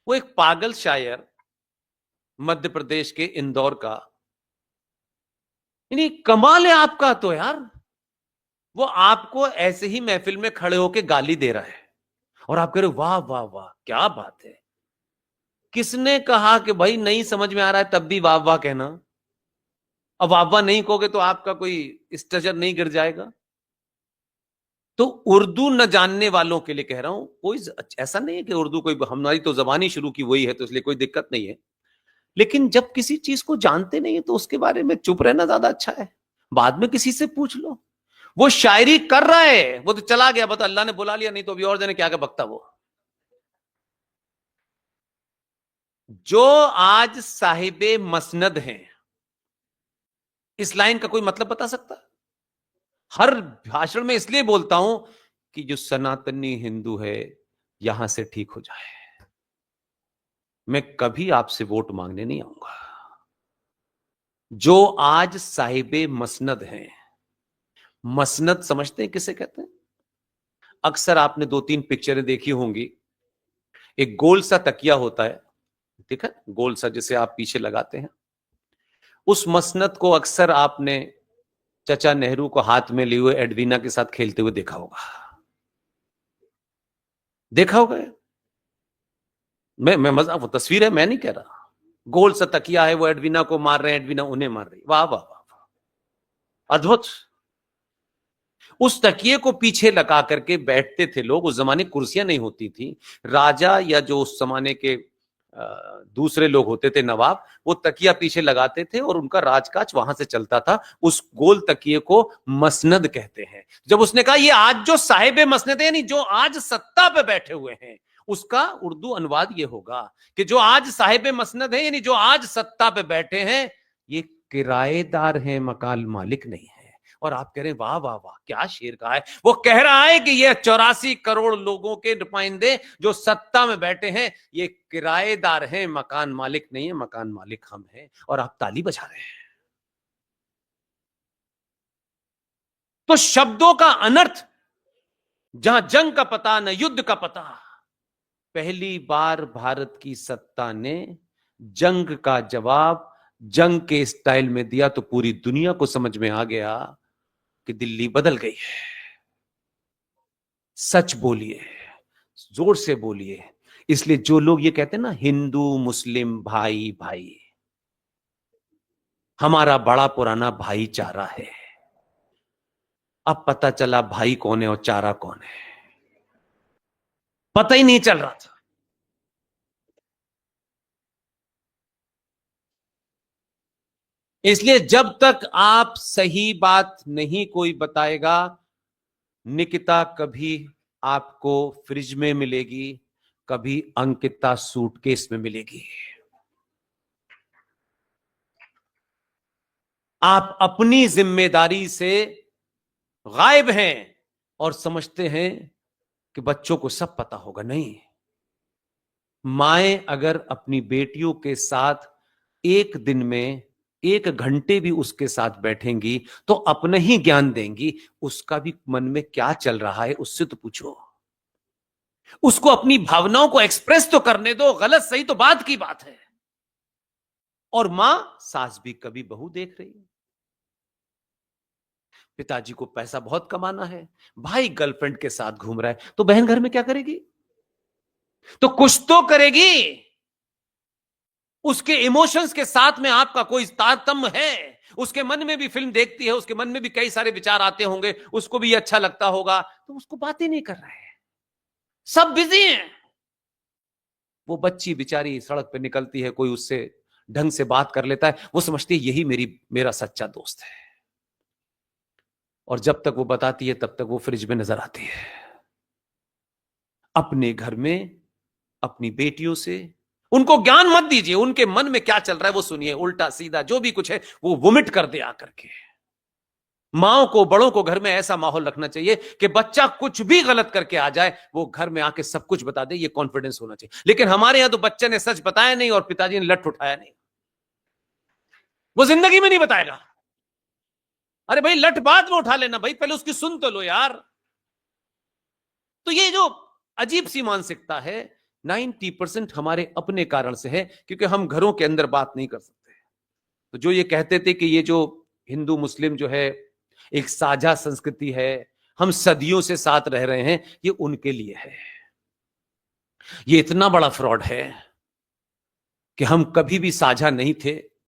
वो एक पागल शायर मध्य प्रदेश के इंदौर का, यानी कमाल है आपका तो यार, वो आपको ऐसे ही महफिल में खड़े होकर गाली दे रहा है और आप कह रहे हो वाह वाह वाह क्या बात है। किसने कहा कि भाई नहीं समझ में आ रहा है तब भी वाह वाह कहना? अब वाह वाह नहीं कहोगे तो आपका कोई स्ट्रक्चर नहीं गिर जाएगा? तो उर्दू न जानने वालों के लिए कह रहा हूं, कोई ऐसा नहीं है कि उर्दू कोई हमारी तो जबान ही शुरू की वही है तो इसलिए कोई दिक्कत नहीं है। लेकिन जब किसी चीज को जानते नहीं है तो उसके बारे में चुप रहना ज्यादा अच्छा है। बाद में किसी से पूछ लो। वो शायरी कर रहा है, वो तो चला गया, बता अल्लाह ने बुला लिया, नहीं तो अभी और जने क्या बकता वो। जो आज साहिबे मसनद हैं, इस लाइन का कोई मतलब बता सकता? हर भाषण में इसलिए बोलता हूं कि जो सनातनी हिंदू है यहां से ठीक हो जाए। मैं कभी आपसे वोट मांगने नहीं आऊंगा। जो आज साहिबे मसनद हैं, मसनद समझते हैं किसे कहते हैं? अक्सर आपने 2-3 पिक्चरें देखी होंगी। एक गोल सा तकिया होता है, ठीक है, गोल सा जिसे आप पीछे लगाते हैं। उस मसनद को अक्सर आपने चचा नेहरू को हाथ में लिए हुए एडवीना के साथ खेलते हुए देखा होगा। देखा होगा? मैं मजाक, वो तस्वीर है, मैं नहीं कह रहा। गोल सा तकिया है, वो एडवीना को मार रहे हैं, एडवीना उन्हें मार रही। वाह वाह वाह वाह, अद्भुत। उस तकिए को पीछे लगा करके बैठते थे लोग। उस जमाने कुर्सियां नहीं होती थी। राजा या जो उस जमाने के दूसरे लोग होते थे, नवाब, वो तकिया पीछे लगाते थे और उनका राजकाज वहां से चलता था। उस गोल तकिए को मसनद कहते हैं। जब उसने कहा ये आज जो साहिबे मसनद है, यानी जो आज सत्ता पे बैठे हुए हैं, उसका उर्दू अनुवाद ये होगा कि जो आज साहिबे मसनद है, यानी जो आज सत्ता पे बैठे हैं, ये किराएदार हैं, मकान मालिक नहीं है। और आप कह रहे हैं वाह वाह वाह क्या शेर कहा है। वो कह रहा है कि ये 84 करोड़ लोगों के नुमाइंदे जो सत्ता में बैठे हैं, ये किराएदार हैं, मकान मालिक नहीं है, मकान मालिक हम हैं। और आप ताली बजा रहे हैं। तो शब्दों का अनर्थ, जहां जंग का पता न युद्ध का पता, पहली बार भारत की सत्ता ने जंग का जवाब जंग के स्टाइल में दिया तो पूरी दुनिया को समझ में आ गया कि दिल्ली बदल गई है। सच बोलिए, जोर से बोलिए। इसलिए जो लोग ये कहते हैं ना हिंदू मुस्लिम भाई भाई, हमारा बड़ा पुराना भाईचारा है। अब पता चला भाई कौन है और चारा कौन है, पता ही नहीं चल रहा था। इसलिए जब तक आप सही बात नहीं कोई बताएगा, निकिता कभी आपको फ्रिज में मिलेगी, कभी अंकिता सूटकेस में मिलेगी। आप अपनी जिम्मेदारी से गायब हैं और समझते हैं कि बच्चों को सब पता होगा। नहीं, माएं अगर अपनी बेटियों के साथ एक दिन में 1 घंटे भी उसके साथ बैठेंगी तो अपना ही ज्ञान देंगी। उसका भी मन में क्या चल रहा है उससे तो पूछो। उसको अपनी भावनाओं को एक्सप्रेस तो करने दो। गलत सही तो बात की बात है। और मां, सास भी कभी बहू देख रही है। पिताजी को पैसा बहुत कमाना है, भाई गर्लफ्रेंड के साथ घूम रहा है, तो बहन घर में क्या करेगी? तो कुछ तो करेगी। उसके इमोशंस के साथ में आपका कोई तारतम्य है। उसके मन में भी फिल्म देखती है, उसके मन में भी कई सारे विचार आते होंगे, उसको भी अच्छा लगता होगा, तो उसको बातें नहीं कर रहा है। सब बिजी हैं। वो बच्ची बेचारी सड़क पे निकलती है, कोई उससे ढंग से बात कर लेता है, वो समझती है यही मेरा सच्चा दोस्त है। और जब तक वो बताती है तब तक वो फ्रिज में नजर आती है। अपने घर में अपनी बेटियों से उनको ज्ञान मत दीजिए। उनके मन में क्या चल रहा है वो सुनिए। उल्टा सीधा जो भी कुछ है वो वोमिट कर दे आकर के। माओ को, बड़ों को घर में ऐसा माहौल रखना चाहिए कि बच्चा कुछ भी गलत करके आ जाए, वो घर में आके सब कुछ बता दे। ये कॉन्फिडेंस होना चाहिए। लेकिन हमारे यहां तो बच्चे ने सच बताया नहीं और पिताजी ने लठ उठाया नहीं, वो जिंदगी में नहीं बताएगा। अरे भाई लठ बाद में उठा लेना भाई, पहले उसकी सुन तो लो यार। तो ये जो अजीब सी मानसिकता है, 90% हमारे अपने कारण से है, क्योंकि हम घरों के अंदर बात नहीं कर सकते। तो जो ये कहते थे कि ये जो हिंदू मुस्लिम जो है एक साझा संस्कृति है, हम सदियों से साथ रह रहे हैं, ये उनके लिए है। ये इतना बड़ा फ्रॉड है कि हम कभी भी साझा नहीं थे,